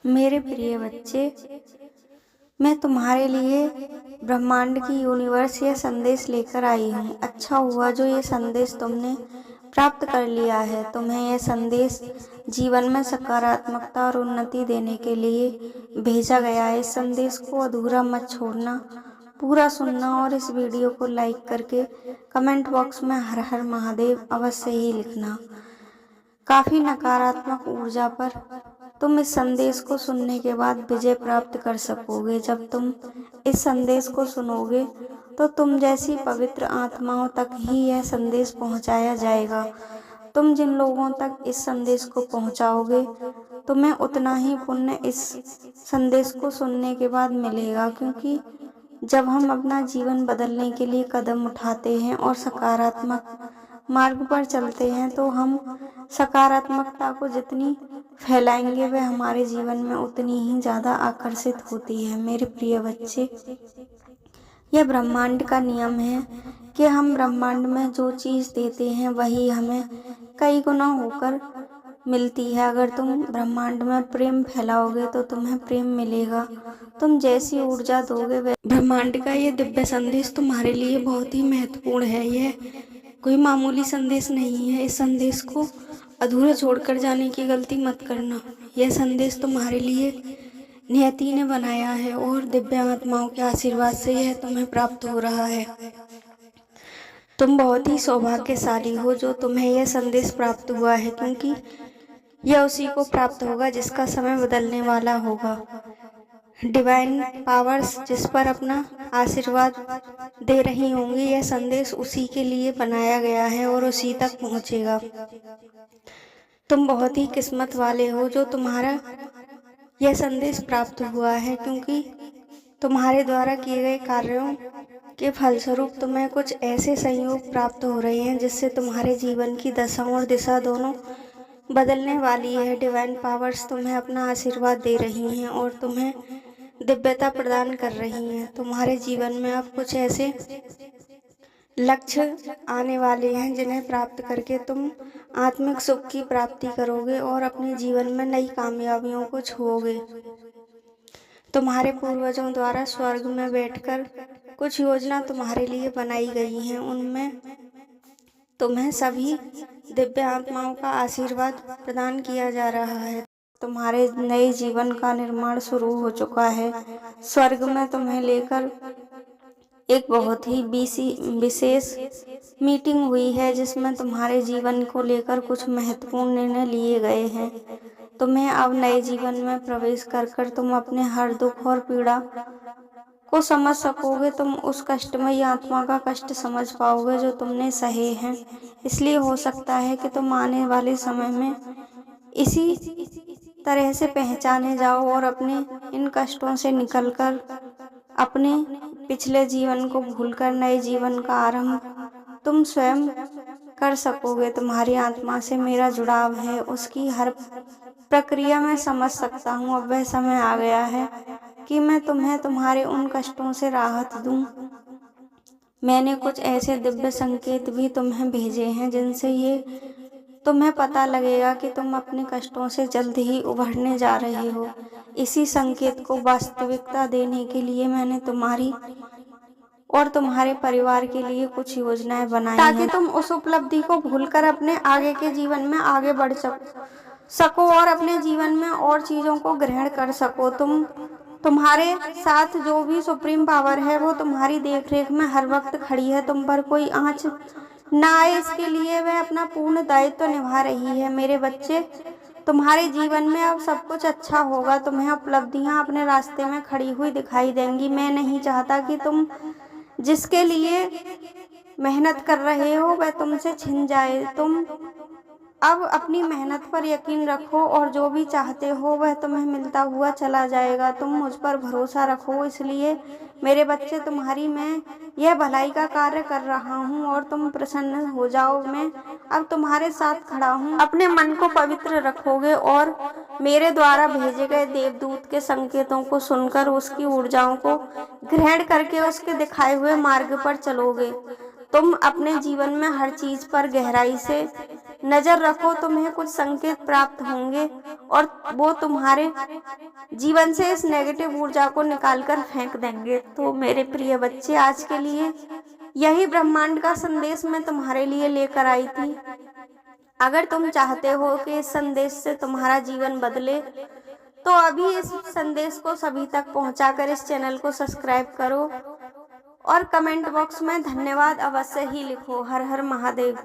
मेरे प्रिय बच्चे, मैं तुम्हारे लिए ब्रह्मांड की यूनिवर्स यह संदेश लेकर आई हूँ। अच्छा हुआ जो ये संदेश तुमने प्राप्त कर लिया है। तुम्हें यह संदेश जीवन में सकारात्मकता और उन्नति देने के लिए भेजा गया है। इस संदेश को अधूरा मत छोड़ना, पूरा सुनना और इस वीडियो को लाइक करके कमेंट बॉक्स में हर हर महादेव अवश्य ही लिखना। काफ़ी नकारात्मक ऊर्जा पर तुम इस संदेश को सुनने के बाद विजय प्राप्त कर सकोगे। जब तुम इस संदेश को सुनोगे तो तुम जैसी पवित्र आत्माओं तक ही यह संदेश पहुंचाया जाएगा। तुम जिन लोगों तक इस संदेश को पहुंचाओगे तुम्हें उतना ही पुण्य इस संदेश को सुनने के बाद मिलेगा, क्योंकि जब हम अपना जीवन बदलने के लिए कदम उठाते हैं और सकारात्मक मार्ग पर चलते हैं तो हम सकारात्मकता को जितनी फैलाएंगे वह हमारे जीवन में उतनी ही ज़्यादा आकर्षित होती है। मेरे प्रिय बच्चे, यह ब्रह्मांड का नियम है कि हम ब्रह्मांड में जो चीज़ देते हैं वही हमें कई गुना होकर मिलती है। अगर तुम ब्रह्मांड में प्रेम फैलाओगे तो तुम्हें प्रेम मिलेगा। तुम जैसी ऊर्जा दोगे वह ब्रह्मांड का ये दिव्य संदेश तुम्हारे लिए बहुत ही महत्वपूर्ण है। यह कोई मामूली संदेश नहीं है। इस संदेश को अधूरा छोड़कर जाने की गलती मत करना। यह संदेश तुम्हारे लिए नियति ने बनाया है और दिव्य आत्माओं के आशीर्वाद से यह तुम्हें प्राप्त हो रहा है। तुम बहुत ही सौभाग्यशाली हो जो तुम्हें यह संदेश प्राप्त हुआ है, क्योंकि यह उसी को प्राप्त होगा जिसका समय बदलने वाला होगा। डिवाइन पावर्स जिस पर अपना आशीर्वाद दे रही होंगी, यह संदेश उसी के लिए बनाया गया है और उसी तक पहुंचेगा। तुम बहुत ही किस्मत वाले हो जो तुम्हारा यह संदेश प्राप्त हुआ है, क्योंकि तुम्हारे द्वारा किए गए कार्यों के फलस्वरूप तुम्हें कुछ ऐसे संयोग प्राप्त हो रहे हैं जिससे तुम्हारे जीवन की दशा और दिशा दोनों बदलने वाली है। डिवाइन पावर्स तुम्हें अपना आशीर्वाद दे रही हैं और तुम्हें दिव्यता प्रदान कर रही हैं। तुम्हारे जीवन में अब कुछ ऐसे लक्ष्य आने वाले हैं जिन्हें प्राप्त करके तुम आत्मिक सुख की प्राप्ति करोगे और अपने जीवन में नई कामयाबियों को छुओगे। तुम्हारे पूर्वजों द्वारा स्वर्ग में बैठकर कुछ योजना तुम्हारे लिए बनाई गई हैं। उनमें तुम्हें सभी दिव्य आत्माओं का आशीर्वाद प्रदान किया जा रहा है। तुम्हारे नए जीवन का निर्माण शुरू हो चुका है। स्वर्ग में तुम्हें लेकर एक बहुत ही विशेष मीटिंग हुई है जिसमें तुम्हारे जीवन को लेकर कुछ महत्वपूर्ण निर्णय लिए गए हैं। तुम्हें अब नए जीवन में प्रवेश कर तुम अपने हर दुख और पीड़ा को समझ सकोगे। तुम उस कष्टमयी आत्मा का कष्ट समझ पाओगे जो तुमने सहे हैं। इसलिए हो सकता है कि तुम आने वाले समय में इसी तरह से पहचाने जाओ और अपने इन कष्टों से निकलकर अपने पिछले जीवन को भूलकर नए जीवन का आरंभ तुम स्वयं कर सकोगे। तुम्हारी आत्मा से मेरा जुड़ाव है, उसकी हर प्रक्रिया मैं समझ सकता हूँ। अब वह समय आ गया है कि मैं तुम्हें तुम्हारे उन कष्टों से राहत दूं। मैंने कुछ ऐसे दिव्य संकेत भी तुम्हें भेजे हैं जिनसे ये तुम्हें पता लगेगा कि तुम अपने कष्टों से जल्द ही उभरने जा रहे हो। इसी संकेत को वास्तविकता देने के लिए मैंने तुम्हारी और तुम्हारे परिवार के लिए कुछ योजनाएं बनाई हैं, ताकि तुम उस उपलब्धि को भूलकर अपने आगे के जीवन में आगे बढ़ सको और अपने जीवन में और चीज़ों को ग्रहण कर सको। तुम्हारे साथ जो भी सुप्रीम पावर है वो तुम्हारी देखरेख में हर वक्त खड़ी है। तुम पर कोई आँच ना आए इसके लिए वह अपना पूर्ण दायित्व निभा रही है। मेरे बच्चे, तुम्हारे जीवन में अब सब कुछ अच्छा होगा। तुम्हें उपलब्धियां अपने रास्ते में खड़ी हुई दिखाई देंगी। मैं नहीं चाहता कि तुम जिसके लिए मेहनत कर रहे हो वह तुमसे छिन जाए। तुम अब अपनी मेहनत पर यकीन रखो और जो भी चाहते हो वह तुम्हें मिलता हुआ चला जाएगा। तुम मुझ पर भरोसा रखो। इसलिए मेरे बच्चे, तुम्हारी मैं यह भलाई का कार्य कर रहा हूँ और तुम प्रसन्न हो जाओ। मैं अब तुम्हारे साथ खड़ा हूँ। अपने मन को पवित्र रखोगे और मेरे द्वारा भेजे गए देवदूत के संकेतों को सुनकर उसकी ऊर्जाओं को ग्रहण करके उसके दिखाए हुए मार्ग पर चलोगे। तुम अपने जीवन में हर चीज पर गहराई से नजर रखो, तुम्हें कुछ संकेत प्राप्त होंगे और वो तुम्हारे जीवन से इस नेगेटिव ऊर्जा को निकालकर फेंक देंगे। तो मेरे प्रिय बच्चे, आज के लिए यही ब्रह्मांड का संदेश मैं तुम्हारे लिए लेकर आई थी। अगर तुम चाहते हो कि इस संदेश से तुम्हारा जीवन बदले, तो अभी इस संदेश को सभी तक पहुंचाकर इस चैनल को सब्सक्राइब करो और कमेंट बॉक्स में धन्यवाद अवश्य ही लिखो। हर हर महादेव।